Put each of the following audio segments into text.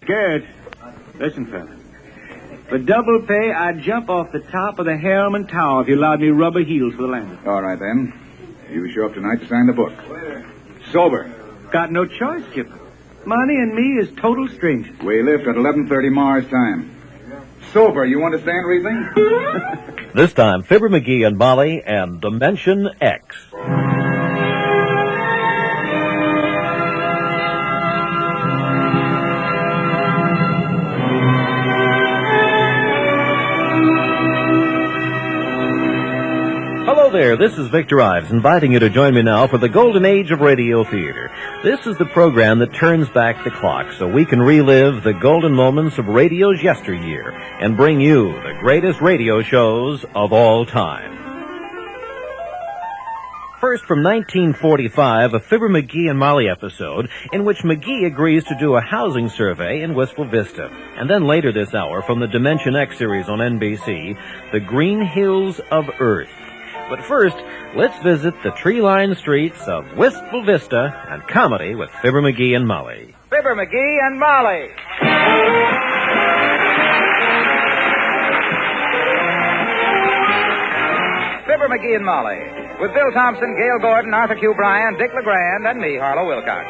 Garrett, listen, fella. For double pay, I'd jump off the top of the Harriman Tower if you allowed me rubber heels for the landing. All right, then. You show up tonight to sign the book. Sober. Got no choice, Skipper. Money and me is total strangers. We lift at 11:30 Mars time. Sober, you understand, Riesling? This time, Fibber McGee and Molly and Dimension X. Hello there, this is Victor Ives, inviting you to join me now for the Golden Age of Radio Theater. This is the program that turns back the clock so we can relive the golden moments of radio's yesteryear and bring you the greatest radio shows of all time. First, from 1945, a Fibber McGee and Molly episode in which McGee agrees to do a housing survey in Wistful Vista. And then later this hour, from the Dimension X series on NBC, The Green Hills of Earth. But first, let's visit the tree-lined streets of Wistful Vista and comedy with Fibber McGee and Molly. Fibber McGee and Molly. Fibber McGee and Molly. With Bill Thompson, Gail Gordon, Arthur Q. Bryan, Dick LeGrand, and me, Harlow Wilcox.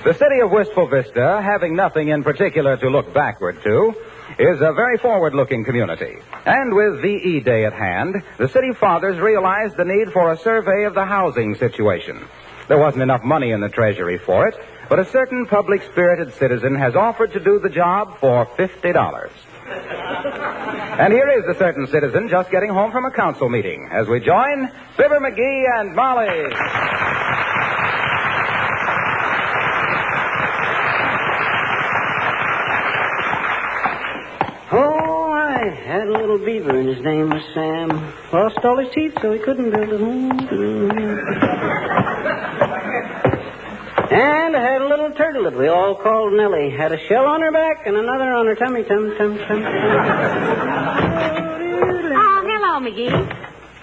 The city of Wistful Vista, having nothing in particular to look backward to, is a very forward-looking community. And with VE Day at hand, the city fathers realized the need for a survey of the housing situation. There wasn't enough money in the treasury for it, but a certain public-spirited citizen has offered to do the job for $50. And here is the certain citizen just getting home from a council meeting as we join Fibber McGee and Molly. Oh, I had a little beaver, and his name was Sam. Lost all his teeth, so he couldn't build a home. And I had a little turtle that we all called Nellie. Had a shell on her back and another on her tummy. Oh, hello, McGee.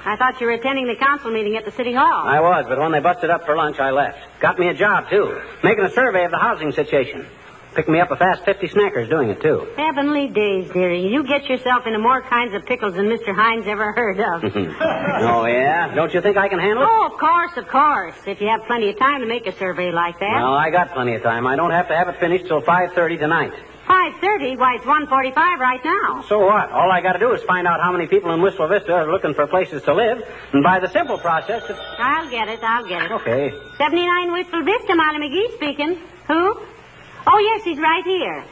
I thought you were attending the council meeting at the city hall. I was, but when they busted up for lunch, I left. Got me a job, too. Making a survey of the housing situation. Picked me up a fast 50 snackers doing it, too. Heavenly days, dearie. You get yourself into more kinds of pickles than Mr. Hines ever heard of. Oh, yeah? Don't you think I can handle it? Oh, of course, of course. If you have plenty of time to make a survey like that. Well, I got plenty of time. I don't have to have it finished till 5:30 tonight. 5:30? Why, it's 1:45 right now. So what? All I got to do is find out how many people in Wistful Vista are looking for places to live, and by the simple process... I'll get it. Okay. 79 Wistful Vista, Molly McGee speaking. Who? Oh, yes, he's right here.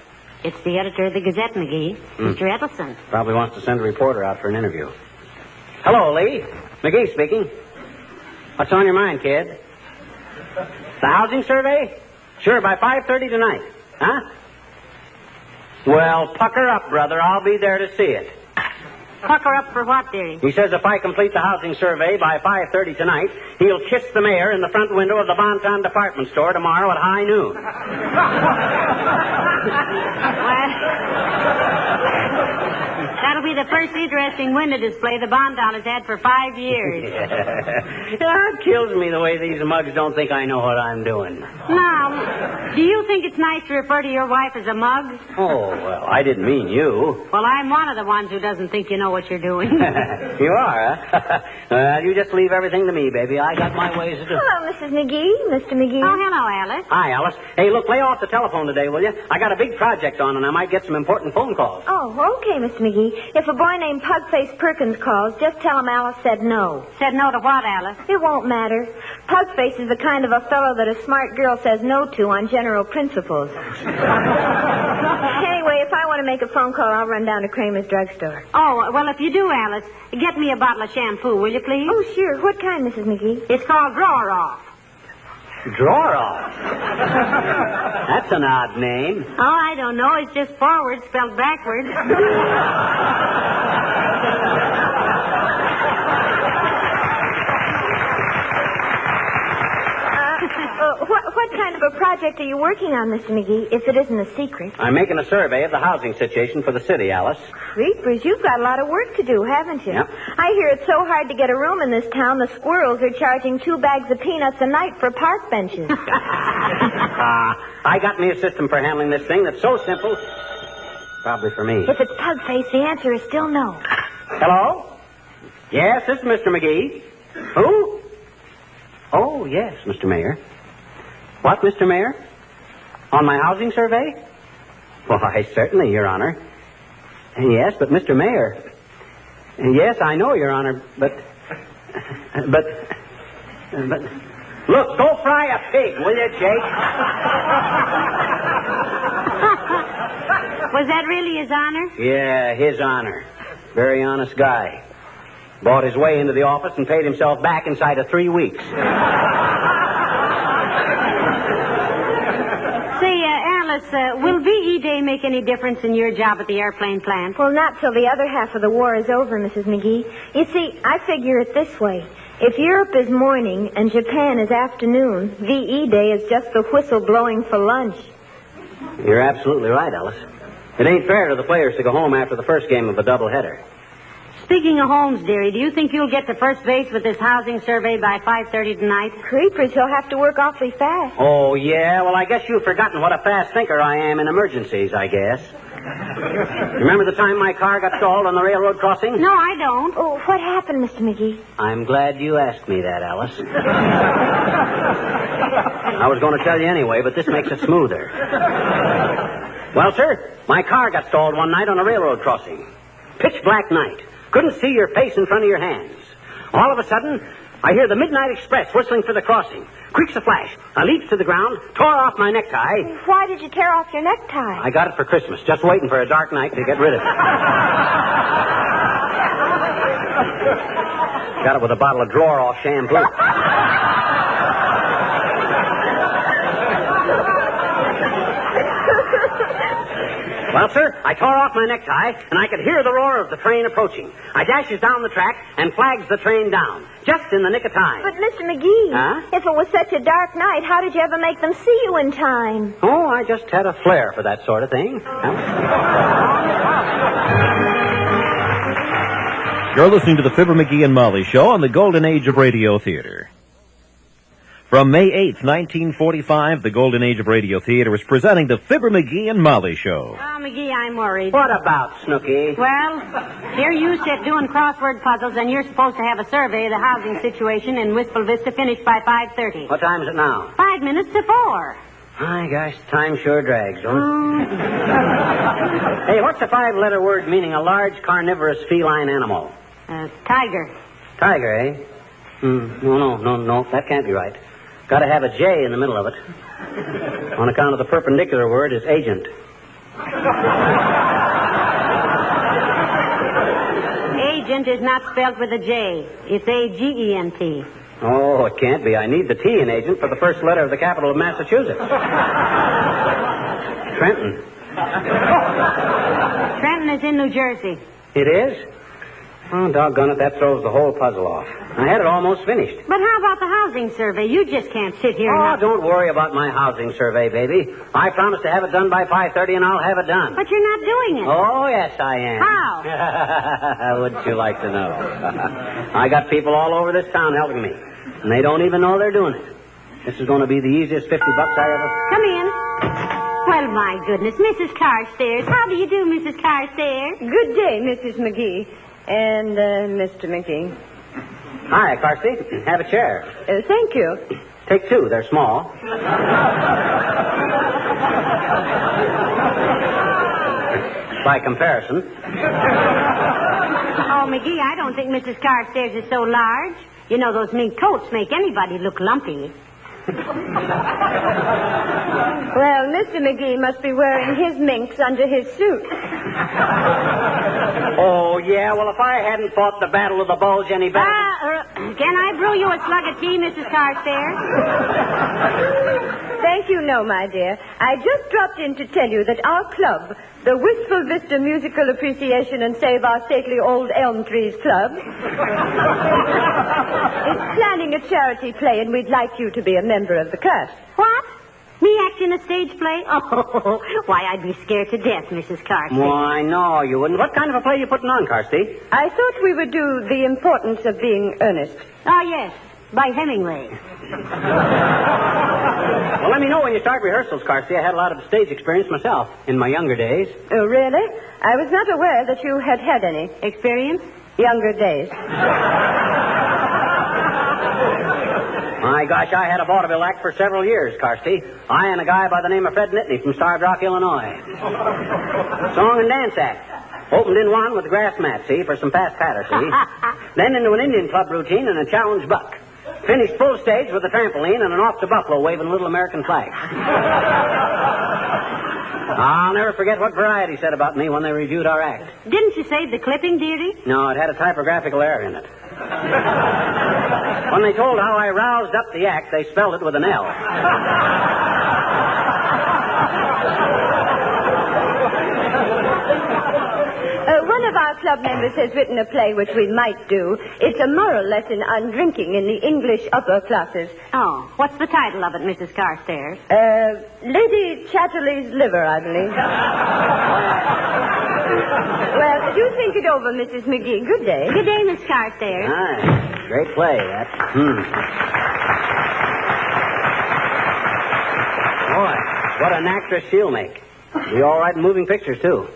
It's the editor of the Gazette, McGee, Mr. Edelson. Probably wants to send a reporter out for an interview. Hello, Lee. McGee speaking. What's on your mind, kid? The housing survey? Sure, by 5:30 tonight. Huh? Well, pucker up, brother. I'll be there to see it. Pucker up for what, dearie? He says if I complete the housing survey by 5:30 tonight, he'll kiss the mayor in the front window of the Bonton department store tomorrow at high noon. That'll be the first interesting window display the Bonton has had for 5 years. It kills me the way these mugs don't think I know what I'm doing. Now, do you think it's nice to refer to your wife as a mug? Oh, well, I didn't mean you. Well, I'm one of the ones who doesn't think you know what you're doing. You are, huh? Well, you just leave everything to me, baby. I got my ways to do. Hello, Mrs. McGee. Mr. McGee. Oh, hello, Alice. Hi, Alice. Hey, look, lay off the telephone today, will you? I got a big project on, and I might get some important phone calls. Oh, okay, Mr. McGee. If a boy named Pugface Perkins calls, just tell him Alice said no. Said no to what, Alice? It won't matter. Pugface is the kind of a fellow that a smart girl says no to on general principles. Anyway, if I want to make a phone call, I'll run down to Kramer's drugstore. Oh, well, if you do, Alice, get me a bottle of shampoo, will you, please? Oh, sure. What kind, Mrs. McGee? It's called Drawer Off. Drawer Off? That's an odd name. Oh, I don't know. It's just forward spelled backwards. What kind of a of a project are you working on, Mr. McGee, if it isn't a secret? I'm making a survey of the housing situation for the city, Alice. Creepers, you've got a lot of work to do, haven't you? Yep. I hear it's so hard to get a room in this town, the squirrels are charging 2 bags of peanuts a night for park benches. I got me a system for handling this thing that's so simple. Probably for me. If it's Pugface, the answer is still no. Hello? Yes, this is Mr. McGee. Who? Oh, yes, Mr. Mayor. What, Mr. Mayor? On my housing survey? Why, certainly, Your Honor. Yes, but Mr. Mayor. Yes, I know, Your Honor, but... Look, go fry a pig, will you, Jake? Was that really His Honor? Yeah, His Honor. Very honest guy. Bought his way into the office and paid himself back inside of 3 weeks. Say, Alice, will VE Day make any difference in your job at the airplane plant? Well, not till the other half of the war is over, Mrs. McGee. You see, I figure it this way. If Europe is morning and Japan is afternoon, VE Day is just the whistle blowing for lunch. You're absolutely right, Alice. It ain't fair to the players to go home after the first game of a doubleheader. Speaking of Holmes, dearie, do you think you'll get to first base with this housing survey by 5:30 tonight? Creepers, he'll have to work awfully fast. Oh, yeah? Well, I guess you've forgotten what a fast thinker I am in emergencies, I guess. Remember the time my car got stalled on the railroad crossing? No, I don't. Oh, what happened, Mr. McGee? I'm glad you asked me that, Alice. I was going to tell you anyway, but this makes it smoother. Well, sir, my car got stalled one night on a railroad crossing. Pitch black night. Couldn't see your face in front of your hands. All of a sudden, I hear the Midnight Express whistling for the crossing. Quick's a flash. I leaped to the ground, tore off my necktie. Why did you tear off your necktie? I got it for Christmas, just waiting for a dark night to get rid of it. Got it with a bottle of drawer-off shampoo. Well, sir, I tore off my necktie, and I could hear the roar of the train approaching. I dashes down the track and flags the train down, just in the nick of time. But, Mr. McGee, Huh? if it was such a dark night, how did you ever make them see you in time? Oh, I just had a flair for that sort of thing. You're listening to the Fibber McGee and Molly Show on the Golden Age of Radio Theater. From May 8th, 1945, the Golden Age of Radio Theater is presenting the Fibber McGee and Molly Show. Oh, McGee, I'm worried. What about, Snooky? Well, here you sit doing crossword puzzles, and you're supposed to have a survey of the housing situation in Wistful Vista finished by 5:30. What time is it now? 5 minutes to 4. My gosh, time sure drags, don't it? Hey, what's a 5-letter word meaning a large carnivorous feline animal? Tiger. Tiger, eh? No, that can't be right. Got to have a J in the middle of it. On account of the perpendicular word is agent. Agent is not spelled with a J. It's A-G-E-N-T. Oh, it can't be. I need the T in agent for the first letter of the capital of Massachusetts. Trenton. Trenton is in New Jersey. It is? Oh, doggone it, that throws the whole puzzle off. I had it almost finished. But how about the housing survey? You just can't sit here Oh, and... don't worry about my housing survey, baby. I promised to have it done by 5:30, and I'll have it done. But you're not doing it. Oh, yes, I am. How? Wouldn't you like to know? I got people all over this town helping me, and they don't even know they're doing it. This is going to be the easiest $50 I ever... Come in. Well, my goodness, Mrs. Carstairs. How do you do, Mrs. Carstairs? Good day, Mrs. McGee. And, Mr. McGee. Hi, Carsey. Have a chair. Thank you. Take 2. They're small. By comparison. Oh, McGee, I don't think Mrs. Carstairs is so large. You know, those mink coats make anybody look lumpy. Well, Mr. McGee must be wearing his minks under his suit. Oh, yeah? Well, if I hadn't fought the Battle of the Bulge any better... Can I brew you a slug of tea, Mrs. Carstairs? Thank you, no, my dear. I just dropped in to tell you that our club, the Wistful Vista Musical Appreciation and Save Our Stately Old Elm Trees Club, is planning a charity play, and we'd like you to be a member of the cast. What? Me act in a stage play? Oh, why, I'd be scared to death, Mrs. Carsey. Why, no, you wouldn't. What kind of a play are you putting on, Carsey? I thought we would do The Importance of Being Earnest. Oh, yes, by Hemingway. Well, let me know when you start rehearsals, Carsey. I had a lot of stage experience myself in my younger days. Oh, really? I was not aware that you had had any. Experience? Younger days. My gosh, I had a vaudeville act for several years, Carsey. I and a guy by the name of Fred Nittany from Starved Rock, Illinois. Song and dance act. Opened in one with the grass mat, see, for some fast patter, see. Then into an Indian club routine and a challenge buck. Finished full stage with a trampoline and an off to Buffalo waving a little American flag. I'll never forget what Variety said about me when they reviewed our act. Didn't you save the clipping, dearie? No, it had a typographical error in it. When they told how I roused up the act, they spelled it with an L. One of our club members has written a play which we might do. It's a moral lesson on drinking in the English upper classes. Oh, what's the title of it, Mrs. Carstairs? Lady Chatterley's Liver, I believe. Well, do think it over, Mrs. McGee. Good day. Good day, Miss Carstairs. Aye, great play, that. Boy, what an actress she'll make. Be all right in moving pictures, too.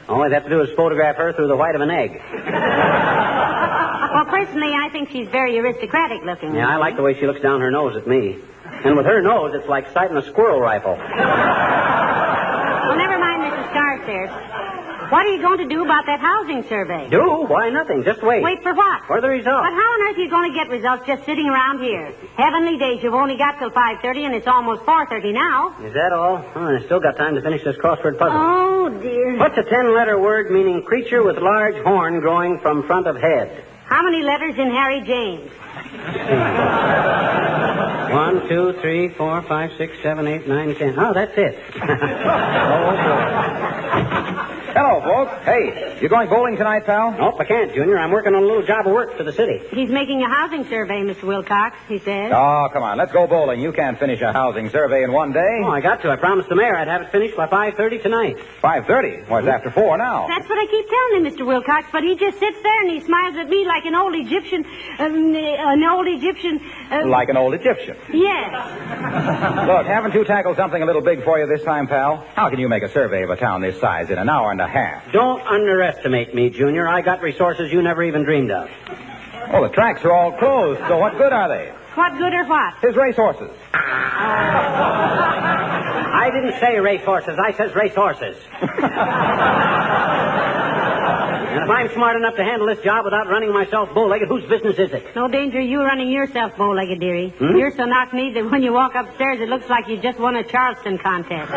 All I'd have to do is photograph her through the white of an egg. Well, personally, I think she's very aristocratic looking. Yeah, I like the way she looks down her nose at me. And with her nose, it's like sighting a squirrel rifle. Well, never mind, Mrs. Carstairs. What are you going to do about that housing survey? Do? Why, nothing. Just wait. Wait for what? For the results. But how on earth are you going to get results just sitting around here? Heavenly days, you've only got till 5:30, and it's almost 4:30 now. Is that all? Oh, I still got time to finish this crossword puzzle. Oh, dear. What's a 10-letter word meaning creature with large horn growing from front of head? How many letters in Harry James? 1, 2, 3, 4, 5, 6, 7, 8, 9, 10. Oh, that's it. Oh, boy. Hello, folks. Hey, you going bowling tonight, pal? Nope, I can't, Junior. I'm working on a little job of work for the city. He's making a housing survey, Mr. Wilcox, he says. Oh, come on. Let's go bowling. You can't finish a housing survey in one day. Oh, I got to. I promised the mayor I'd have it finished by 5:30 tonight. 5:30? Well, it's after 4 now. That's what I keep telling him, Mr. Wilcox, but he just sits there and he smiles at me like an old Egyptian, Like an old Egyptian. Yes. Look, haven't you tackled something a little big for you this time, pal? How can you make a survey of a town this size in an hour and a half? Don't underestimate me, Junior. I got resources you never even dreamed of. Oh, the tracks are all closed, so what good are they? What good or what? His racehorses. I didn't say racehorses. I says racehorses. And if I'm smart enough to handle this job without running myself bow-legged, whose business is it? No danger of you running yourself bow-legged, dearie. You're so knock-kneed that when you walk upstairs, it looks like you just won a Charleston contest.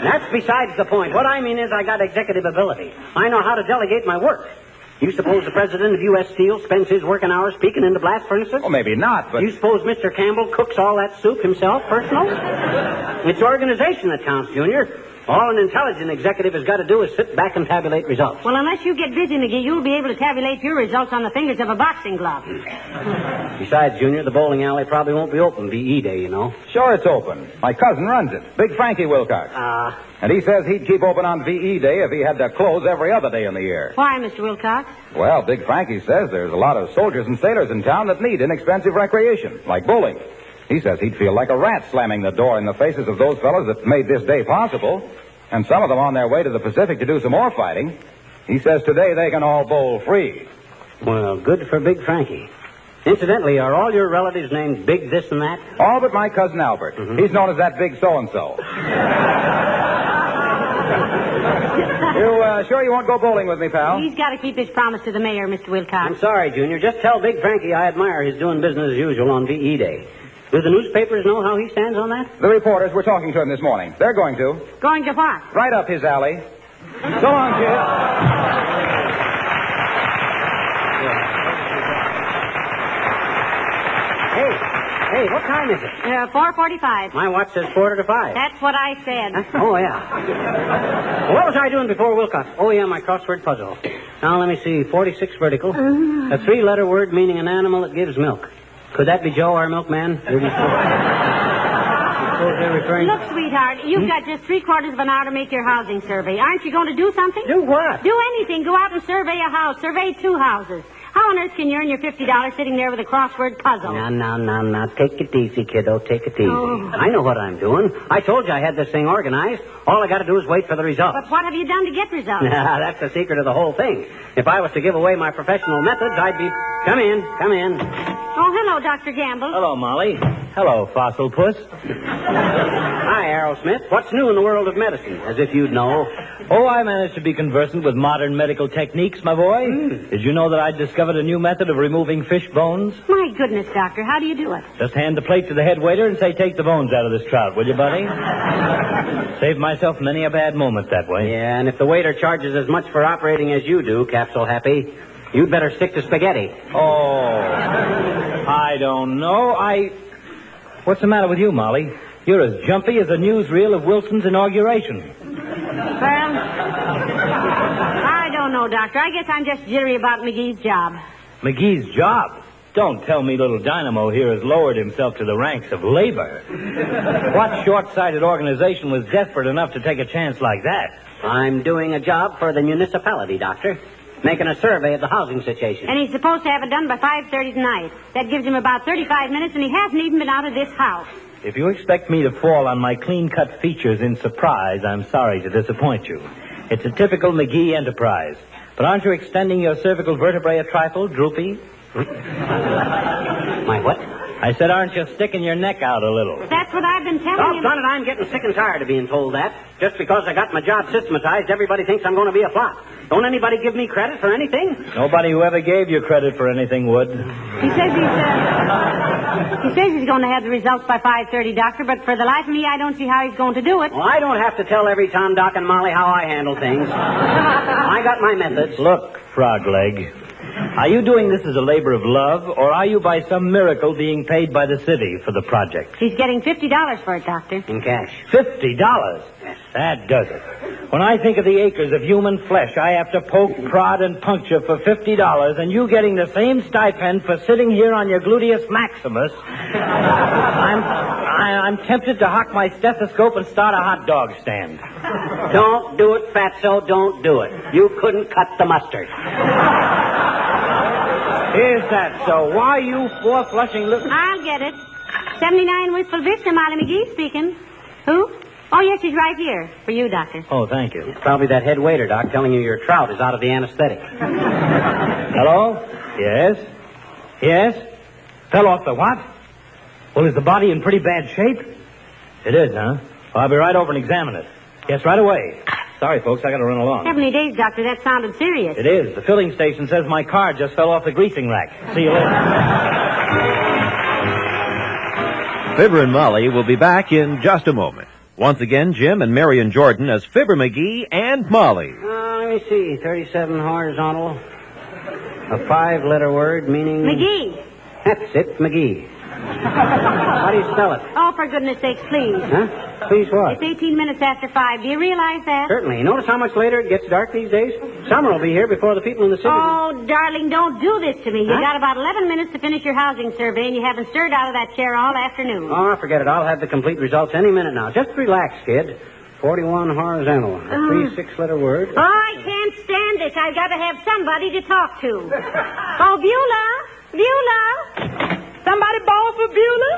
That's besides the point. What I mean is I got executive ability. I know how to delegate my work. You suppose the president of U.S. Steel spends his working hours peeking into blast furnaces? Oh, maybe not, but... You suppose Mr. Campbell cooks all that soup himself, personal? It's organization that counts, Junior. All an intelligent executive has got to do is sit back and tabulate results. Well, unless you get busy, McGee, you'll be able to tabulate your results on the fingers of a boxing glove. Besides, Junior, the bowling alley probably won't be open VE Day, you know. Sure it's open. My cousin runs it, Big Frankie Wilcox. And he says he'd keep open on VE Day if he had to close every other day in the year. Why, Mr. Wilcox? Well, Big Frankie says there's a lot of soldiers and sailors in town that need inexpensive recreation, like bowling. He says he'd feel like a rat slamming the door in the faces of those fellows that made this day possible. And some of them on their way to the Pacific to do some more fighting. He says today they can all bowl free. Well, good for Big Frankie. Incidentally, are all your relatives named Big this and that? All but my cousin Albert. He's known as that Big so-and-so. You sure you won't go bowling with me, pal? He's got to keep his promise to the mayor, Mr. Wilcox. I'm sorry, Junior. Just tell Big Frankie I admire his doing business as usual on VE Day. Do the newspapers know how he stands on that? The reporters were talking to him this morning. They're going to. Going to what? Right up his alley. So long, kid. Hey, what time is it? 4:45. My watch says 4:45. That's what I said. Oh, yeah. Well, what was I doing before Wilcox? Oh, yeah, my crossword puzzle. Now, let me see. 46 vertical. A 3-letter word meaning an animal that gives milk. Could that be Joe, our milkman? Look, sweetheart, you've got just 3/4 of an hour to make your housing survey. Aren't you going to do something? Do what? Do anything. Go out and survey a house. Survey 2 houses. How on earth can you earn your $50 sitting there with a crossword puzzle? Now. Take it easy, kiddo. Take it easy. Oh. I know what I'm doing. I told you I had this thing organized. All I got to do is wait for the results. But what have you done to get results? That's the secret of the whole thing. If I was to give away my professional methods, I'd be... Come in. Oh, hello, Dr. Gamble. Hello, Molly. Hello, Fossil Puss. Hi, Aerosmith. What's new in the world of medicine? As if you'd know. Oh, I managed to be conversant with modern medical techniques, my boy. Did you know that I discovered a new method of removing fish bones? My goodness, Doctor, how do you do it? Just hand the plate to the head waiter and say, take the bones out of this trout, will you, buddy? Saved myself many a bad moment that way. Yeah, and if the waiter charges as much for operating as you do, Capsule Happy, you'd better stick to spaghetti. Oh, I don't know. What's the matter with you, Molly? You're as jumpy as a newsreel of Wilson's inauguration. Well, I don't know, Doctor. I guess I'm just jittery about McGee's job. McGee's job? Don't tell me little Dynamo here has lowered himself to the ranks of labor. What short-sighted organization was desperate enough to take a chance like that? I'm doing a job for the municipality, Doctor. Making a survey of the housing situation. And he's supposed to have it done by 5:30 tonight. That gives him about 35 minutes, and he hasn't even been out of this house. If you expect me to fall on my clean-cut features in surprise, I'm sorry to disappoint you. It's a typical McGee enterprise. But aren't you extending your cervical vertebrae a trifle, droopy? My what? I said, aren't you sticking your neck out a little? That's what I've been telling him. Doggone it, I'm getting sick and tired of being told that. Just because I got my job systematized, everybody thinks I'm going to be a flop. Don't anybody give me credit for anything? Nobody who ever gave you credit for anything would. He says he's going to have the results by 5:30, Doctor, but for the life of me, I don't see how he's going to do it. Well, I don't have to tell every Tom, Doc, and Molly how I handle things. I got my methods. Look, Frog Leg, are you doing this as a labor of love, or are you by some miracle being paid by the city for the project? He's getting $50 for it, Doctor. In cash. $50? That does it. When I think of the acres of human flesh I have to poke, prod, and puncture for $50, and you getting the same stipend for sitting here on your gluteus maximus, I'm tempted to hock my stethoscope and start a hot dog stand. Don't do it, Fatso, don't do it. You couldn't cut the mustard. Is that so? Why, you four-flushing little... I'll get it. 79 Wistful Vista, Molly McGee speaking. Who? Oh, yes, he's right here. For you, Doctor. Oh, thank you. It's probably that head waiter, Doc, telling you your trout is out of the anesthetic. Hello? Yes? Yes? Fell off the what? Well, is the body in pretty bad shape? It is, huh? Well, I'll be right over and examine it. Yes, right away. Sorry, folks, I gotta run along. Heavenly days, Doctor, that sounded serious. It is. The filling station says my car just fell off the greasing rack. See you later. Fibber and Molly will be back in just a moment. Once again, Jim and Marion Jordan as Fibber McGee and Molly. Let me see. 37 horizontal. A 5-letter word meaning... McGee. That's it, McGee. How do you spell it? Oh, for goodness sakes, please. Huh? Please what? It's 18 minutes after 5. Do you realize that? Certainly. Notice how much later it gets dark these days? Summer will be here before the people in the city... Oh, darling, don't do this to me. You Huh? got about 11 minutes to finish your housing survey, and you haven't stirred out of that chair all afternoon. Oh, forget it. I'll have the complete results any minute now. Just relax, kid. 41 horizontal. A 3 6-letter word. Oh, I can't stand this. I've got to have somebody to talk to. Oh, Beulah! Beulah! Somebody ball for Beulah?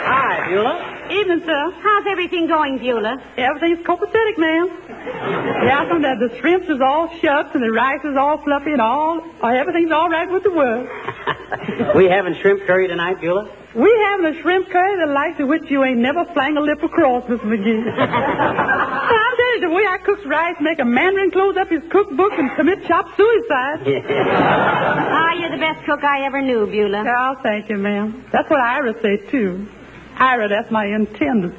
Hi, Beulah. Evening, sir. How's everything going, Beulah? Everything's copacetic, ma'am. Yeah, from that the shrimps is all shucked and the rice is all fluffy and everything's all right with the world. We having shrimp curry tonight, Beulah? We having a shrimp curry the likes of which you ain't never flang a lip across, Miss McGee. I'm telling you, the way I cooks rice make a mandarin close up his cookbook and commit chop suicide. Ah, you're the best cook I ever knew, Beulah. Oh, thank you, ma'am. That's what Ira say, too. Ira, that's my intended.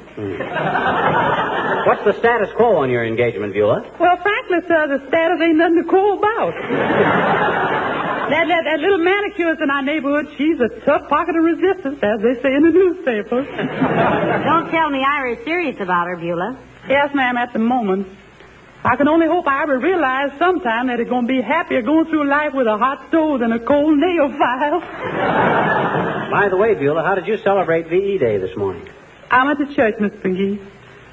What's the status quo on your engagement, Beulah? Well, frankly, sir, the status ain't nothing to call about. That little manicurist in our neighborhood, she's a tough pocket of resistance, as they say in the newspapers. Don't tell me Ira is serious about her, Beulah. Yes, ma'am, at the moment. I can only hope I ever realize sometime that it's going to be happier going through life with a hot stove than a cold nail file. By the way, Beulah, how did you celebrate VE Day this morning? I went to church, Miss McGee.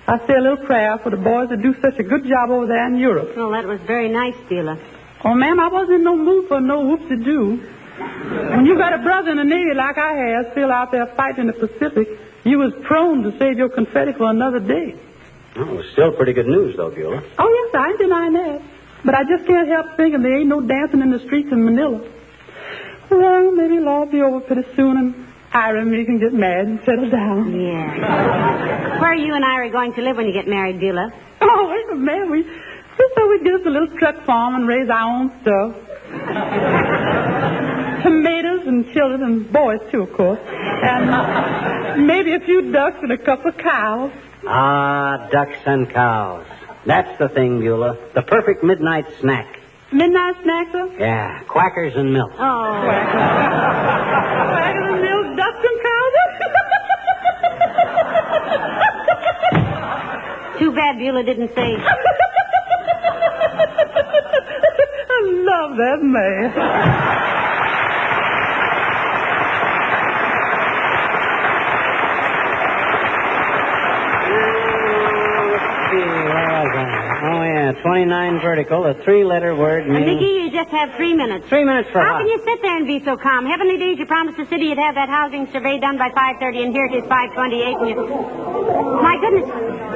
I say a little prayer for the boys that do such a good job over there in Europe. Well, that was very nice, Beulah. Oh, ma'am, I wasn't in no mood for no whoop-de-doo. When you got a brother in the Navy like I had, still out there fighting in the Pacific, you was prone to save your confetti for another day. Well, it was still pretty good news, though, Beulah. Oh, yes, I ain't denying that. But I just can't help thinking there ain't no dancing in the streets in Manila. Well, maybe it'll all be over pretty soon, and Ira and me can get married and settle down. Yeah. Where are you and Ira going to live when you get married, Beulah? Oh, man, we thought we'd get us a little truck farm and raise our own stuff. Tomatoes and children and boys, too, of course. And maybe a few ducks and a couple of cows. Ah, ducks and cows. That's the thing, Beulah. The perfect midnight snack. Midnight snack, sir? Yeah, quackers and milk. Oh. Quackers and milk, ducks and cows? Too bad Beulah didn't say. I love that man. Oh, yeah, 29 vertical, a three-letter word meaning... McGee, you just have 3 minutes. 3 minutes for How what? can you sit there and be so calm? Heavenly days, you promised the city you'd have that housing survey done by 5:30, and here it is 5:28, and you... My goodness,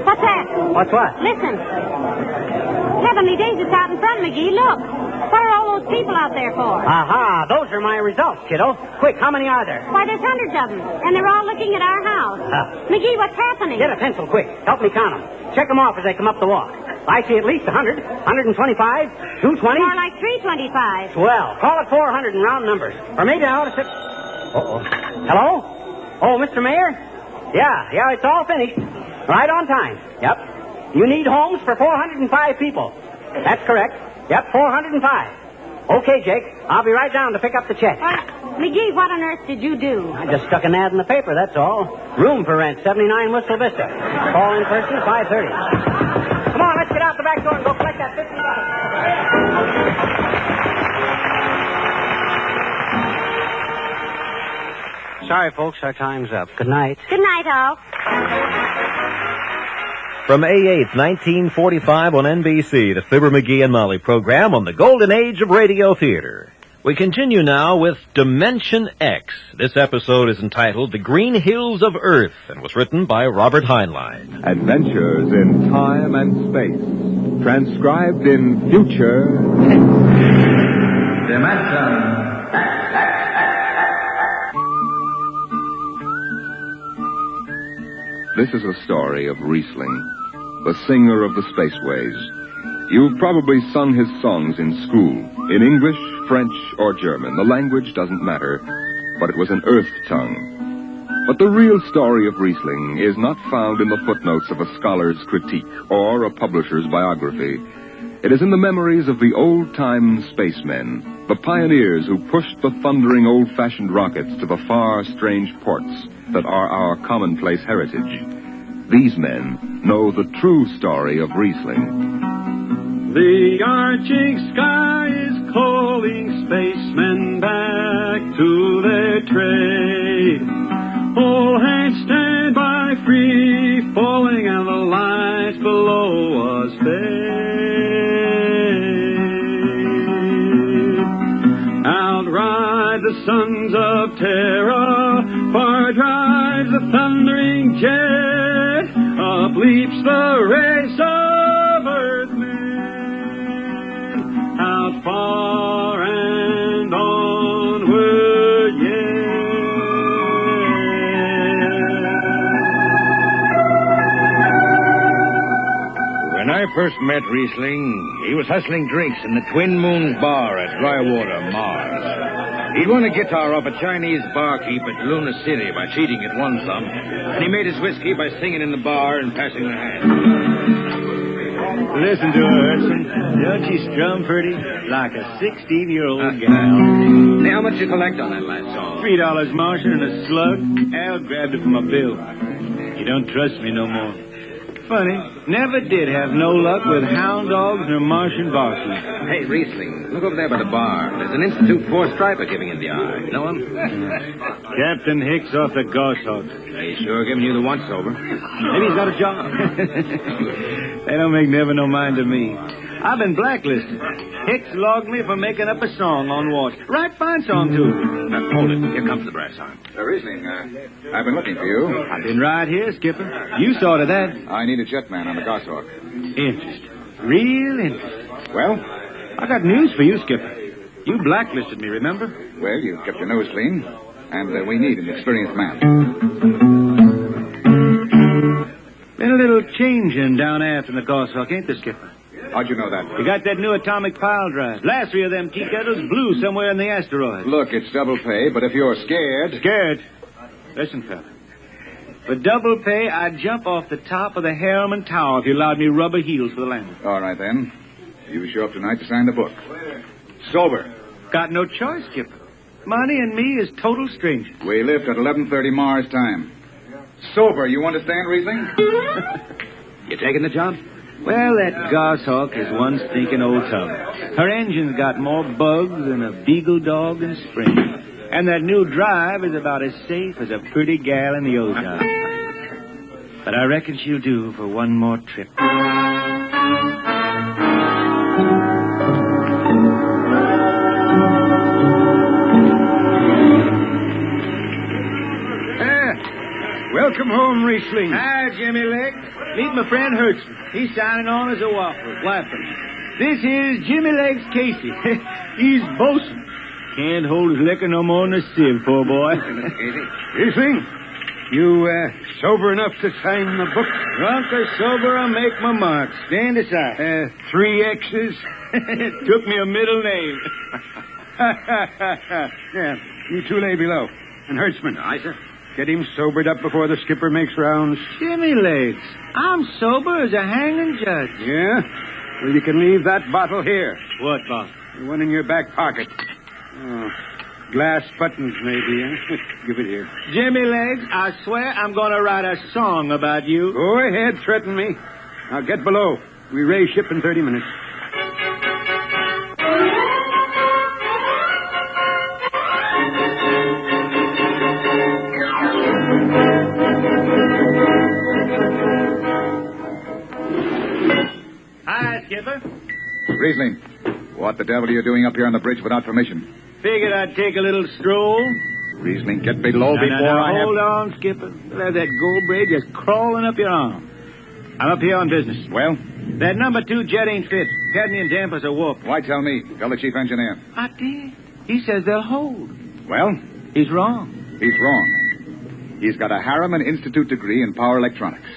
what's that? What's what? Listen. Heavenly days, it's out in front, McGee. Look. What are all those people out there for? Aha, those are my results, kiddo. Quick, how many are there? Why, there's hundreds of them, and they're all looking at our house. McGee, what's happening? Get a pencil, quick. Help me count them. Check them off as they come up the walk. I see at least 100, 125, 220. More like 325. Well, call it 400 in round numbers. Or maybe I ought to sit... Uh-oh. Hello? Oh, Mr. Mayor? Yeah, it's all finished. Right on time. Yep. You need homes for 405 people. That's correct. Yep, 405. Okay, Jake. I'll be right down to pick up the check. McGee, what on earth did you do? I just stuck an ad in the paper, that's all. Room for rent, 79 Whistle Vista. Call in person, 5:30. Come on, let's get out the back door and go collect that $50. Sorry, folks, our time's up. Good night. Good night, all. From May 8th, 1945 on NBC, the Fibber McGee and Molly program on the golden age of radio theater. We continue now with Dimension X. This episode is entitled The Green Hills of Earth and was written by Robert Heinlein. Adventures in time and space. Transcribed in future Dimension. This is a story of Riesling, the singer of the spaceways. You've probably sung his songs in school, in English, French, or German. The language doesn't matter, but it was an earth tongue. But the real story of Riesling is not found in the footnotes of a scholar's critique or a publisher's biography. It is in the memories of the old-time spacemen, the pioneers who pushed the thundering old-fashioned rockets to the far, strange ports that are our commonplace heritage. These men know the true story of Riesling. The arching sky is calling spacemen back to their trade. All hands stand by, free falling, and the lights below us fade. Outride the sons of terror, far drives the thundering jet, up leaps the race of earthmen, out far and onward yet. When I first met Riesling, he was hustling drinks in the Twin Moons Bar at Drywater, Mars. He'd won a guitar off a Chinese barkeep at Luna City by cheating at one thumb, and he made his whiskey by singing in the bar and passing the hand. Listen to her, Hudson. Don't she strum pretty? Like a 16-year-old gal. Say, how much you collect on that last song? $3 margin and a slug. Al grabbed it from my bill. You don't trust me no more. Funny. Never did have no luck with hound dogs nor Martian barkeeps. Hey, Riesling, look over there by the bar. There's an Institute 4 striper giving in the eye. Know him? Captain Hicks off the Goshawk. He's sure giving you the once-over. Maybe he's got a job. They don't make never no mind to me. I've been blacklisted. Hicks logged me for making up a song on watch. Right fine song, too. Hold it. Here comes the brass arm. Riesling, I've been looking for you. I've been right here, Skipper. You saw to that. I need a jetman on the Goshawk. Interesting. Real interesting. Well? I got news for you, Skipper. You blacklisted me, remember? Well, you kept your nose clean, and we need an experienced man. Been a little changing down aft in the Goshawk, ain't there, Skipper? How'd you know that? You got that new atomic pile drive. Last 3 of them tea kettles blew somewhere in the asteroid. Look, it's double pay, but if you're scared... Scared? Listen, fella. For double pay, I'd jump off the top of the Harriman Tower if you allowed me rubber heels for the landing. All right, then. You show up tonight to sign the book. Sober. Got no choice, Skipper. Money and me is total strangers. We lift at 11:30 Mars time. Sober, you understand, Riesling? You taking the job? Well, that Goshawk is one stinking old tub. Her engine's got more bugs than a beagle dog in spring. And that new drive is about as safe as a pretty gal in the old time. But I reckon she'll do for one more trip. Welcome home, Riesling. Hi, Jimmy Leg. Meet my friend Hertzman. He's signing on as a waffler. Flapper. This is Jimmy Legs Casey. He's bosun. Can't hold his liquor no more than a sieve, poor boy. Riesling, you sober enough to sign the book? Drunk or sober, I make my mark. Stand aside. 3 X's? Took me a middle name. Yeah, you two lay below. And Hertzman. Aye, sir. Get him sobered up before the skipper makes rounds. Jimmy Legs, I'm sober as a hanging judge. Yeah? Well, you can leave that bottle here. What bottle? The one in your back pocket. Oh, glass buttons, maybe, huh? Give it here. Jimmy Legs, I swear I'm going to write a song about you. Go ahead, threaten me. Now get below. We raise ship in 30 minutes. Hi, Skipper. Riesling, what the devil are you doing up here on the bridge without permission? Figured I'd take a little stroll. Riesling, get below before I have... Hold on, Skipper. You'll have that gold braid just crawling up your arm. I'm up here on business. Well? That number 2 jet ain't fit. Cadmium dampers are warped. Why tell me? Tell the chief engineer. I did. He says they'll hold. Well? He's wrong. He's wrong. He's got a Harriman Institute degree in power electronics.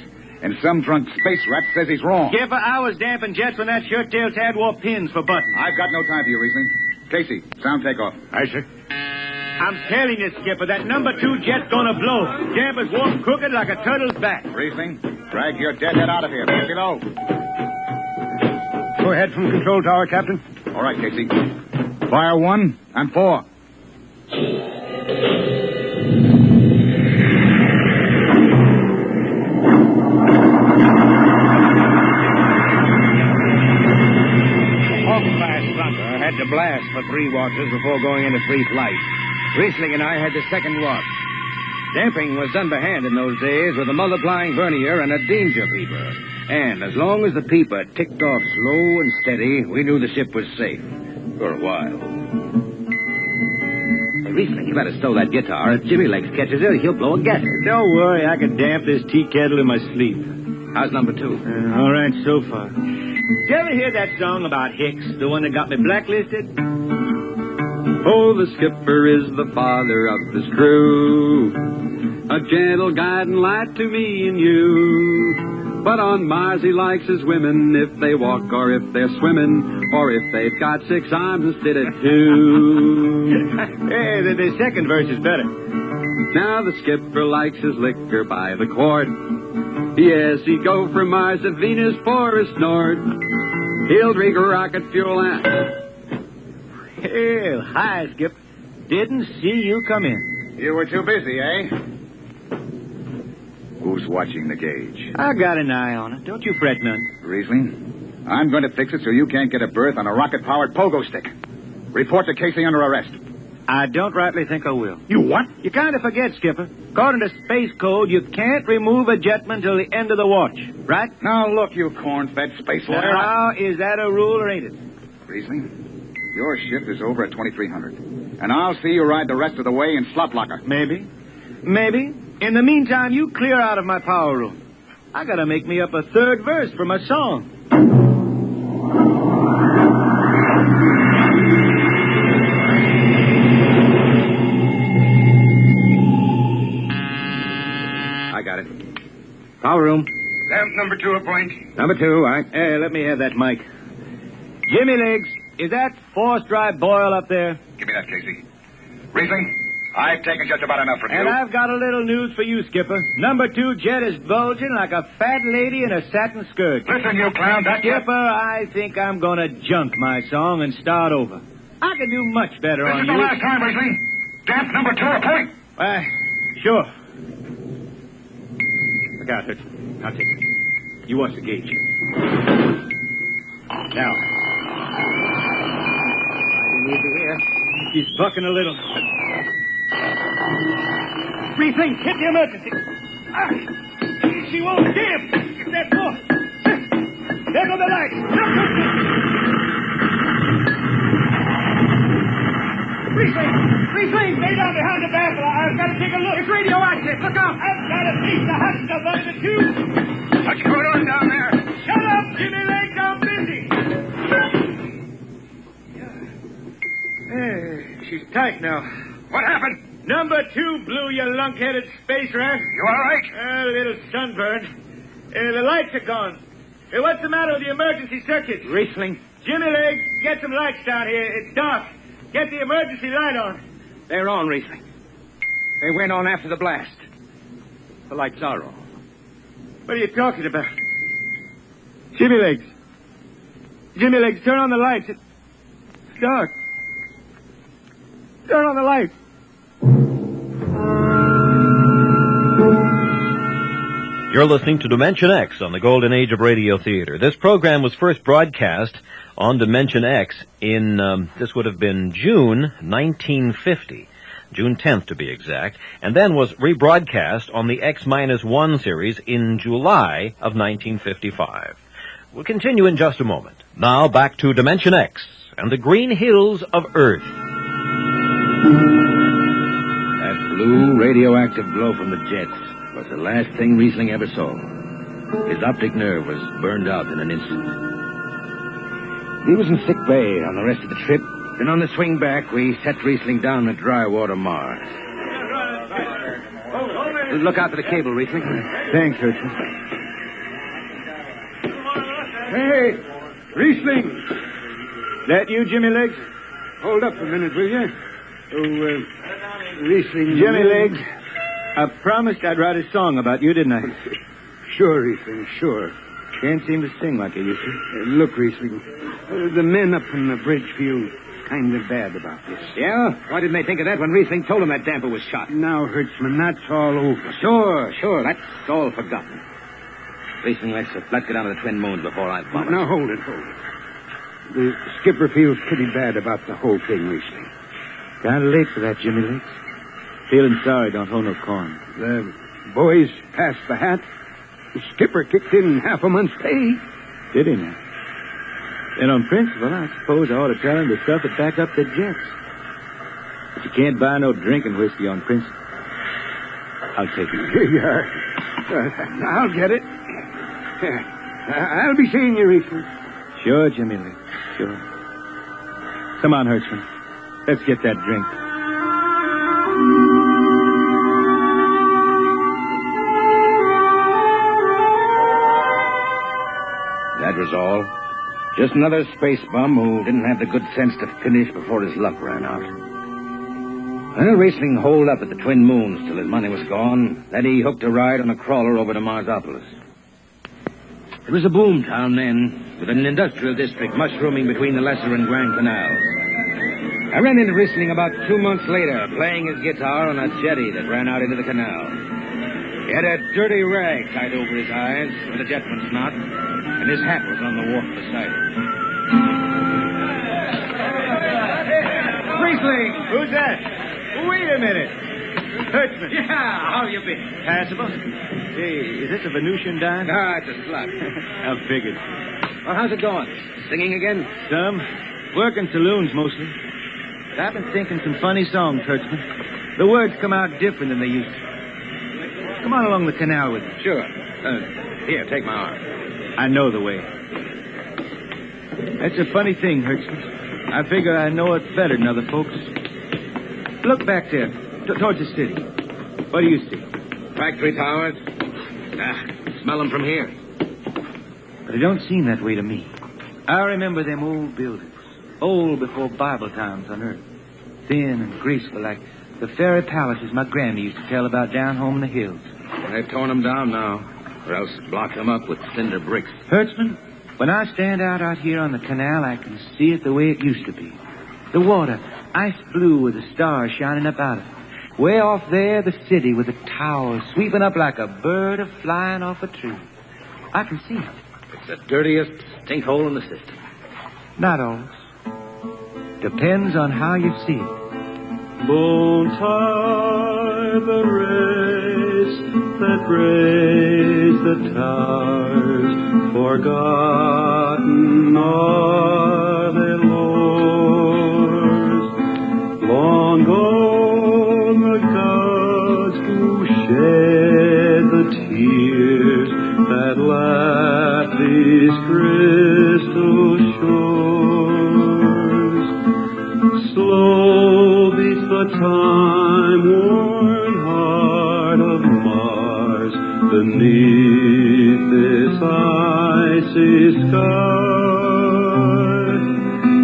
And some drunk space rat says he's wrong. Skipper, I was damping jets when that shirt-tail tad wore pins for buttons. I've got no time for you, Riesling. Casey, sound takeoff. Aye, sir. I'm telling you, Skipper, that number 2 jet's gonna blow. Dampers warped crooked like a turtle's back. Riesling, drag your deadhead out of here. Get below. Go ahead from control tower, Captain. All right, Casey. Fire 1 and 4. Had to blast for 3 watches before going into free flight. Riesling and I had the second watch. Damping was done by hand in those days with a multiplying vernier and a danger peeper. And as long as the peeper ticked off slow and steady, we knew the ship was safe. For a while. Riesling, you better stow that guitar. If Jimmy Legs catches it, he'll blow a gasket. Don't worry, I can damp this tea kettle in my sleep. How's number 2? All right so far. Did you ever hear that song about Hicks, the one that got me blacklisted? Oh, the skipper is the father of his crew, a gentle guiding light to me and you. But on Mars he likes his women if they walk or if they're swimming, or if they've got 6 arms instead of 2. Hey, the second verse is better. Now the skipper likes his liquor by the quart. Yes, he'd go from Mars to Venus for a snort. He'll drink rocket fuel and... Hell, hi, Skip. Didn't see you come in. You were too busy, eh? Who's watching the gauge? I got an eye on it. Don't you fret none. Riesling, I'm going to fix it so you can't get a berth on a rocket-powered pogo stick. Report to Casey under arrest. I don't rightly think I will. You what? You kind of forget, Skipper. According to Space Code, you can't remove a jetman till the end of the watch, right? Now, look, you corn-fed space lawyer. Now, is that a rule or ain't it? Riesling, your shift is over at 2300. And I'll see you ride the rest of the way in slot locker. Maybe. In the meantime, you clear out of my power room. I gotta make me up a third verse for my song. I got it. Power room. Lamp number 2 a point. Number 2, all right. Hey, let me have that mic. Jimmy Legs, is that force-dry boil up there? Give me that, Casey. Riesling, I've taken just about enough from you. And I've got a little news for you, Skipper. Number 2 jet is bulging like a fat lady in a satin skirt. Listen, you clown, that Skipper, I think I'm gonna junk my song and start over. I can do much better This on is you. the last time, Riesling. Lamp number 2 a point. Sure. Look out, Hudson. I'll take it. You watch the gauge. Now. You need to hear. She's bucking a little. Riesling, hit the emergency. She won't give. Get that door. There go the lights. Riesling, stay down behind the baffle. I've got to take a look. It's radioactive. Look out. I've got a piece of hot stuff under the tube. What's going on down there? Shut up, Jimmy Legs. I'm busy. She's tight now. What happened? Number 2 blew, you lunk-headed space rat. You all right? A little sunburn. The lights are gone. What's the matter with the emergency circuits? Riesling. Jimmy Legs, get some lights down here. It's dark. Get the emergency light on. They're on, Riesling. They went on after the blast. The lights are on. What are you talking about? Jimmy Legs. Jimmy Legs, turn on the lights. It's dark. Turn on the lights. You're listening to Dimension X on the Golden Age of Radio Theater. This program was first broadcast on Dimension X in, this would have been June 1950. June 10th to be exact, and then was rebroadcast on the X-1 series in July of 1955. We'll continue in just a moment. Now back to Dimension X and the green hills of Earth. That blue radioactive glow from the jets was the last thing Riesling ever saw. His optic nerve was burned out in an instant. He was in sick bay on the rest of the trip. Then on the swing back, we set Riesling down at Drywater, Mars. Look out for the cable, Riesling. Thanks, Hudson. Hey, Riesling. That you, Jimmy Legs? Hold up a minute, will you? Riesling. Jimmy Legs, I promised I'd write a song about you, didn't I? Sure, Riesling, sure. Can't seem to sing like I used to. Look, Riesling, the men up in the bridge feel kind of bad about this. Yeah? Why didn't they think of that when Riesling told them that damper was shot? Now, Hertzman, that's all over. Sure. That's all forgotten. Riesling, let's get down to the Twin Moons before I vomit. Now, hold it. The skipper feels pretty bad about the whole thing, Riesling. Kind of late for that, Jimmy Legs. Feeling sorry, don't hold no corn. The boys passed the hat. The skipper kicked in half a month's pay. Did he now? And on principle, I suppose I ought to tell him to stuff it back up the jets. But you can't buy no drinking whiskey on principle. I'll take it. Here you are. I'll get it. I'll be seeing you, Riesling. Sure, Jimmy Lee. Sure. Come on, Hertzman. Let's get that drink. That was all. Just another space bum who didn't have the good sense to finish before his luck ran out. Well, Riesling holed up at the Twin Moons till his money was gone. Then he hooked a ride on a crawler over to Marsopolis. It was a boom town then, with an industrial district mushrooming between the Lesser and Grand Canals. I ran into Riesling about 2 months later, playing his guitar on a jetty that ran out into the canal. He had a dirty rag tied over his eyes with a gentleman's knot, and his hat was on the wharf beside him. Riesling! Who's that? Wait a minute. Hertzman. Yeah, how you been? Passable? Hey, is this a Venusian dime? Ah, it's a slut. I figured. Well, how's it going? Singing again? Some. Working saloons mostly. But I've been thinking some funny songs, Hertzman. The words come out different than they used to. Come on along the canal with me. Sure. Here, take my arm. I know the way. That's a funny thing, Hertzman. I figure I know it better than other folks. Look back there, towards the city. What do you see? Factory towers? Smell them from here. But it don't seem that way to me. I remember them old buildings. Old before Bible times on earth. Thin and graceful like the fairy palaces my granny used to tell about down home in the hills. They've torn them down now, or else blocked them up with cinder bricks. Hertzman, when I stand out here on the canal, I can see it the way it used to be. The water, ice blue with the stars shining up out of it. Way off there, the city with the towers sweeping up like a bird flying off a tree. I can see it. It's the dirtiest stink hole in the system. Not always. Depends on how you see it. Won't tie the race that raised the towers, forgotten are their lords. Long gone the gods who shed the tears that lap these crystal shores. Slow beats the time-worn heart of Mars beneath this icy sky.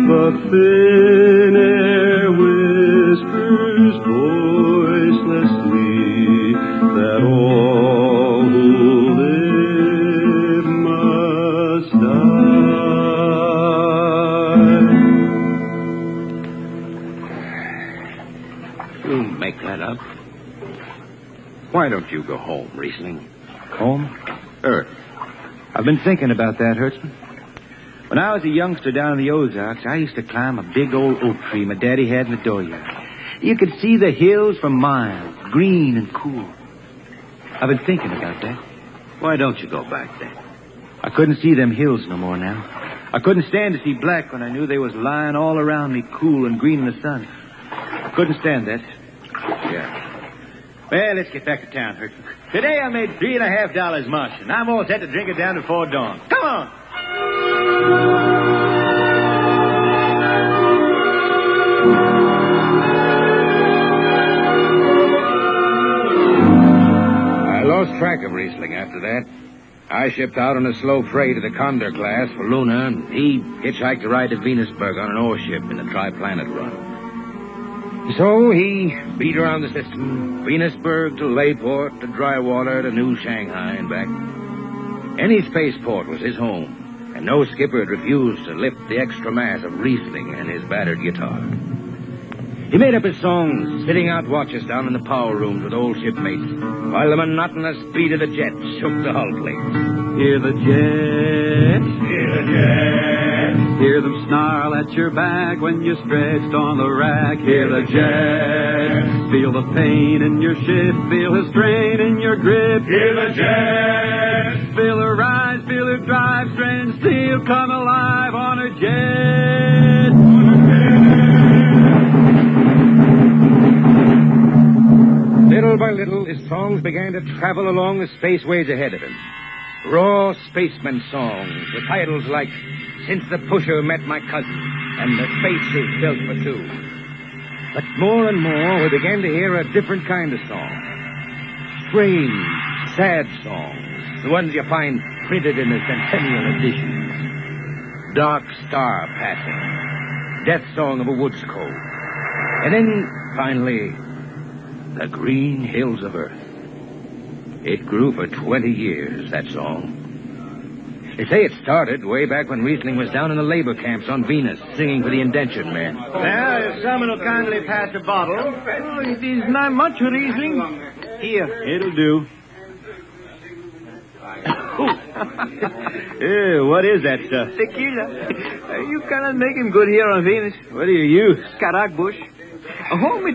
The thin air whispers voicelessly that all who live must die. You make that up. Why don't you go home, Riesling? Home? Earth. I've been thinking about that, Hertzman. When I was a youngster down in the Ozarks, I used to climb a big old oak tree my daddy had in the dooryard. You could see the hills for miles, green and cool. I've been thinking about that. Why don't you go back then? I couldn't see them hills no more now. I couldn't stand to see black when I knew they was lying all around me cool and green in the sun. I couldn't stand that. Yeah. Well, let's get back to town, Hertzman. Today I made $3.50 mush, and I'm all set to drink it down before dawn. Come on! I lost track of Riesling after that. I shipped out on a slow freight of the Condor class for Luna, and he hitchhiked to ride to Venusburg on an ore ship in the Triplanet run. So he beat around the system, Venusburg to Layport to Drywater to New Shanghai and back. Any spaceport was his home, and no skipper had refused to lift the extra mass of Riesling and his battered guitar. He made up his songs, sitting out watches down in the power rooms with old shipmates, while the monotonous beat of the jets shook the hull plates. Hear the jets, hear the jets, hear them snarl at your back when you're stretched on the rack. Hear the jets, feel the pain in your ship, feel the strain in your grip. Hear the jets, feel the rise, feel the drive, strange steel come alive on a jet. Little by little, his songs began to travel along the spaceways ahead of him. Raw spaceman songs with titles like Since the Pusher Met My Cousin and The Spacesuit Built for Two. But more and more, we began to hear a different kind of song. Strange, sad songs, the ones you find printed in the Centennial editions. Dark Star Passing, Death Song of a Woods Cove. And then, finally, The Green Hills of Earth. It grew for 20 years, that song. They say it started way back when Riesling was down in the labor camps on Venus, singing for the indentured men. Well, if someone will kindly pass a bottle. Oh, it is not much, Riesling. Here. It'll do. What is that stuff? Tequila. You cannot make him good here on Venus. What do you use? Caragbush. Home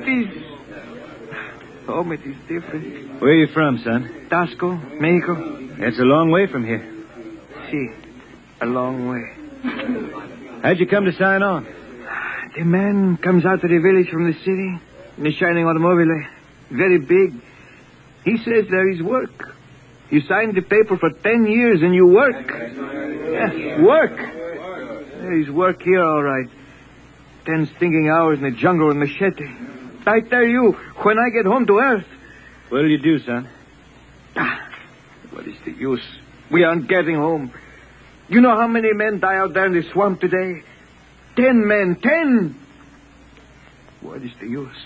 it is different. Where are you from, son? Tasco, Mexico. That's a long way from here. See, a long way. How'd you come to sign on? The man comes out of the village from the city in a shining automobile. Very big. He says there is work. You sign the paper for 10 years and you work. Yes, work. There is work here, all right. 10 stinking hours in the jungle with machete. I tell you, when I get home to Earth... What'll you do, son? What is the use? We aren't getting home. You know how many men die out there in the swamp today? 10 men. 10! What is the use?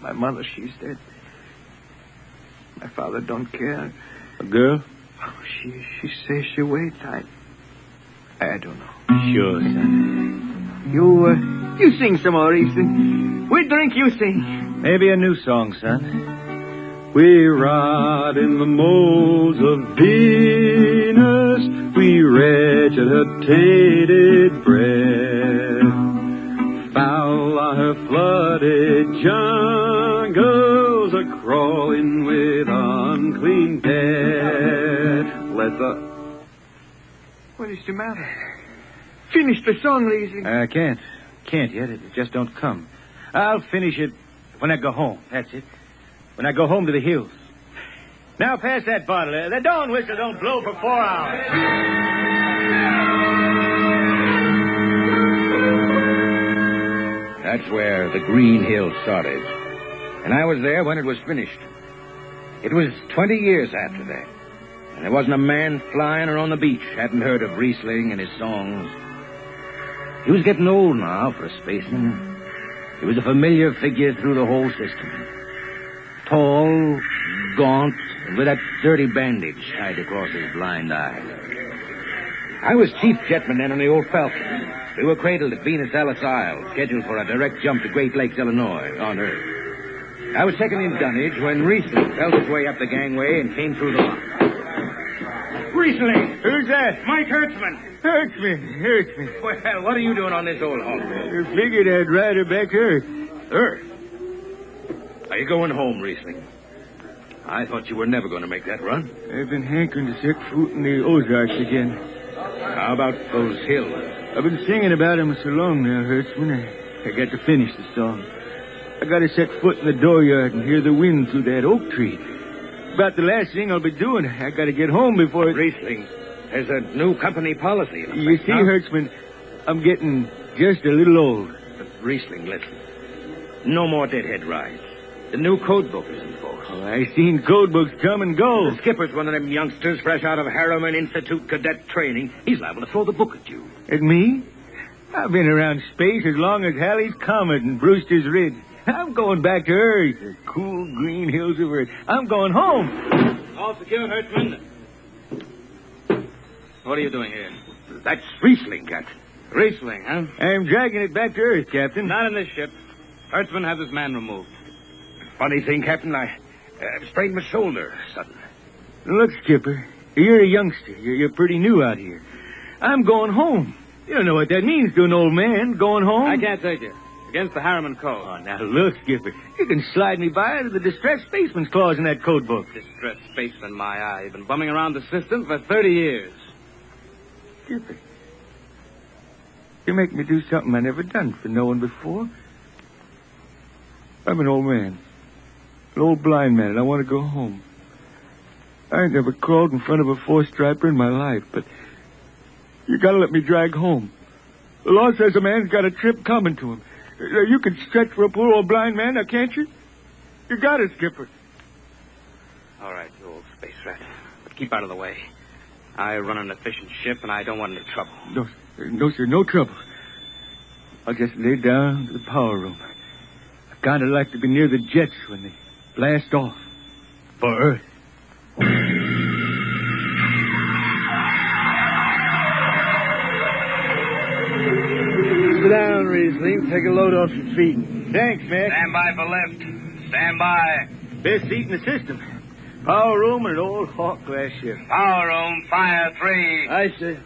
My mother, she's dead. My father don't care. A girl? Oh, she says she waits. I don't know. Sure, son. You sing some more, Ethan. We drink, you sing. Maybe a new song, son. We rot in the molds of Venus. We wretched her tainted breath. Foul are her flooded jungles, a-crawling with unclean death. What is the matter? Finish the song, Leesley. I can't. Can't yet. It just don't come. I'll finish it when I go home. That's it. When I go home to the hills. Now pass that bottle. The dawn whistle don't blow for 4 hours. That's where the Green Hill started. And I was there when it was finished. It was 20 years after that. And there wasn't a man flying or on the beach hadn't heard of Riesling and his songs. He was getting old now for a spaceman. He was a familiar figure through the whole system. Tall, gaunt, and with that dirty bandage tied across his blind eye. I was chief jetman then on the old Falcon. We were cradled at Venus Ellis Isle, scheduled for a direct jump to Great Lakes, Illinois, on Earth. I was second in dunnage when Riesling felt his way up the gangway and came through the lock. Riesling! Who's that? Mike Hertzman. Hertzman. Well, what are you doing on this old hog? I figured I'd ride her back to Earth. Earth? Are you going home, Riesling? I thought you were never going to make that run. I've been hankering to set foot in the Ozarks again. How about those hills? I've been singing about them so long now, Hertzman. I got to finish the song. I got to set foot in the dooryard and hear the wind through that oak tree. About the last thing I'll be doing. I got to get home before... Riesling, there's a new company policy. You see, Hertzman, I'm getting just a little old. But Riesling, listen. No more deadhead rides. The new code book is in force. Oh, I seen code books come and go. The skipper's one of them youngsters fresh out of Harriman Institute cadet training. He's liable to throw the book at you. At me? I've been around space as long as Halley's Comet and Brewster's Ridge. I'm going back to Earth, the cool green hills of Earth. I'm going home. All secure, Hertzman. What are you doing here? That's Riesling, Captain. Riesling, huh? I'm dragging it back to Earth, Captain. Not in this ship. Hertzman has his man removed. Funny thing, Captain, I sprained my shoulder suddenly. Look, Skipper, you're a youngster. You're pretty new out here. I'm going home. You don't know what that means to an old man, going home. I can't take you. Against the Harriman Code. Oh, now look, Skipper. You can slide me by to the distressed spaceman's clause in that code book. Distressed spaceman, my eye. You've been bumming around the system for 30 years. Skipper, you make me do something I never done for no one before. I'm an old man. An old blind man, and I want to go home. I ain't never crawled in front of a four-striper in my life, but you gotta let me drag home. The law says a man's got a trip coming to him. You can stretch for a poor old blind man, now can't you? You got it, Skipper. All right, you old space rat. But keep out of the way. I run an efficient ship, and I don't want any trouble. No, sir, no trouble. I'll just lay down to the power room. I kind of like to be near the jets when they blast off for Earth. Sit down, Riesling. Take a load off your feet. Thanks, Mac. Stand by for lift. Stand by. Best seat in the system. Power room and an old Hawk glass ship. Power room, fire 3. Aye, sir.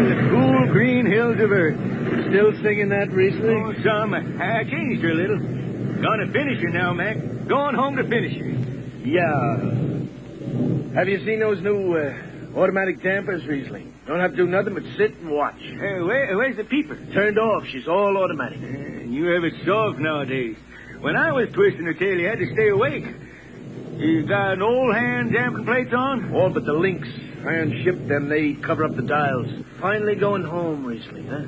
The cool green hills of Earth. Still singing that recently? Oh, some. I changed her a little. Gonna finish her now, Mac. Going home to finish her. Yeah. Have you seen those new automatic dampers, Riesling? Don't have to do nothing but sit and watch. Hey, where's the peeper? Turned off. She's all automatic. You have it soft nowadays. When I was twisting her tail, you had to stay awake. You got an old hand damping plates on? All but the links. Iron shipped them. They cover up the dials. Finally going home, Riesling, huh?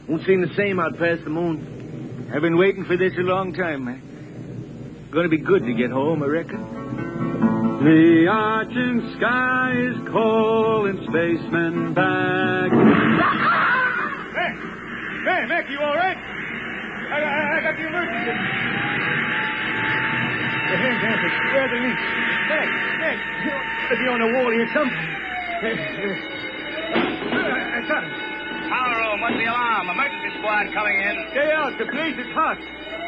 Won't seem the same out past the moon. I've been waiting for this a long time, man. Gonna be good to get home, I reckon. The arching sky is calling spacemen back. Hey, Mac, you all right? I got the emergency. The hand dampers, where are the links? Mac, you ought to be on the wall here somewhere. I got him. Power room, what's the alarm? Emergency squad coming in. Stay out, the place is hot.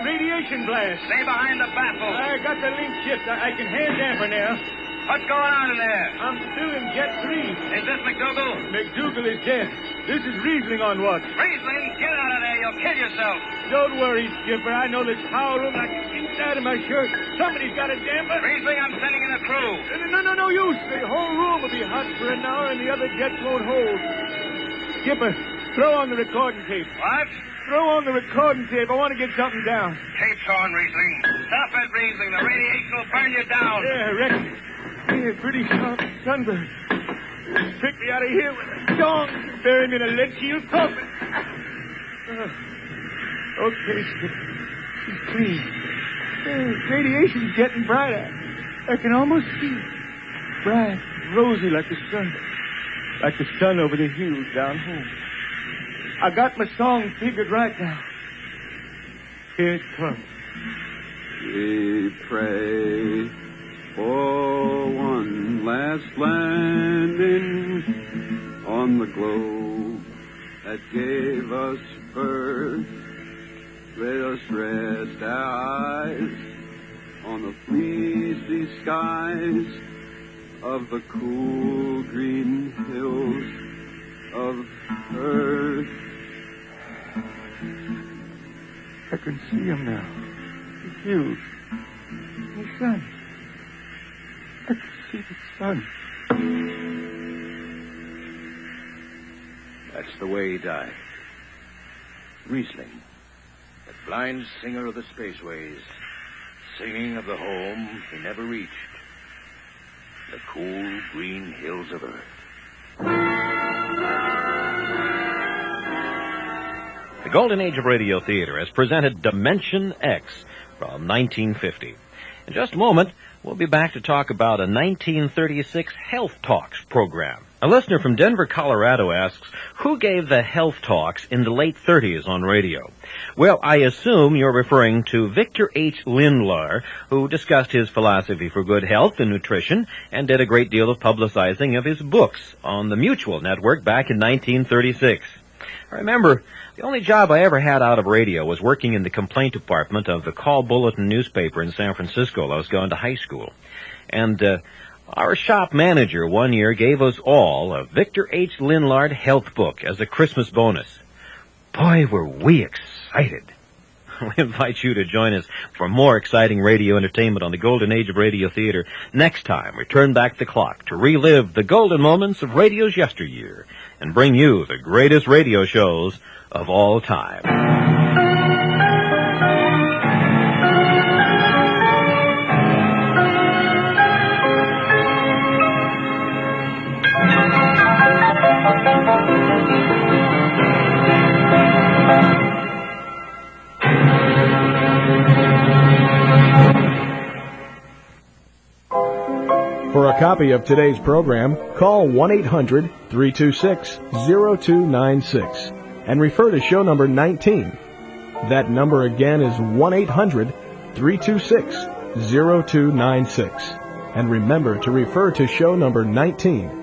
Radiation blast. Stay behind the baffle. I got the link shipped. I can hand damper now. What's going on in there? I'm still in Jet 3. Is this McDougal? McDougal is dead. This is Riesling on watch. Riesling, get out of there. You'll kill yourself. Don't worry, Skipper. I know this power room like inside of my shirt. Somebody's got a damper. Riesling, I'm sending in a crew. No use. The whole room will be hot for an hour and the other jets won't hold. Skipper, throw on the recording tape. What? Throw on the recording tape. I want to get something down. Tape's on, Riesling. Stop it, Riesling. The radiation will burn you down. Yeah, I reckon. Yeah, pretty sharp sunburn. Pick me out of here with a dong. Bury me in a lead shield coffin. Okay, Skipper. It's clean. Radiation's getting brighter. I can almost see it. Bright, rosy like the sun. Like the sun over the hills down home. I got my song figured right now. Here it comes. We pray for one last landing on the globe that gave us birth. Let us rest our eyes on the fleecy skies of the cool green hills of Earth. I can see him now. The hills. The sun. I can see the sun. That's the way he died. Riesling, the blind singer of the spaceways, singing of the home he never reached. The cool green hills of Earth. The Golden Age of Radio Theater has presented Dimension X from 1950. In just a moment, we'll be back to talk about a 1936 Health Talks program. A listener from Denver, Colorado asks, who gave the Health Talks in the late 30s on radio? Well, I assume you're referring to Victor H. Lindlar, who discussed his philosophy for good health and nutrition and did a great deal of publicizing of his books on the Mutual Network back in 1936. I remember the only job I ever had out of radio was working in the complaint department of the Call Bulletin newspaper in San Francisco. I was going to high school. And our shop manager one year gave us all a Victor H. Lindlar health book as a Christmas bonus. Boy, were we excited. We invite you to join us for more exciting radio entertainment on the Golden Age of Radio Theater. Next time, we turn back the clock to relive the golden moments of radio's yesteryear and bring you the greatest radio shows of all time. For a copy of today's program, call 1-800-326-0296 and refer to show number 19. That number again is 1-800-326-0296. And remember to refer to show number 19.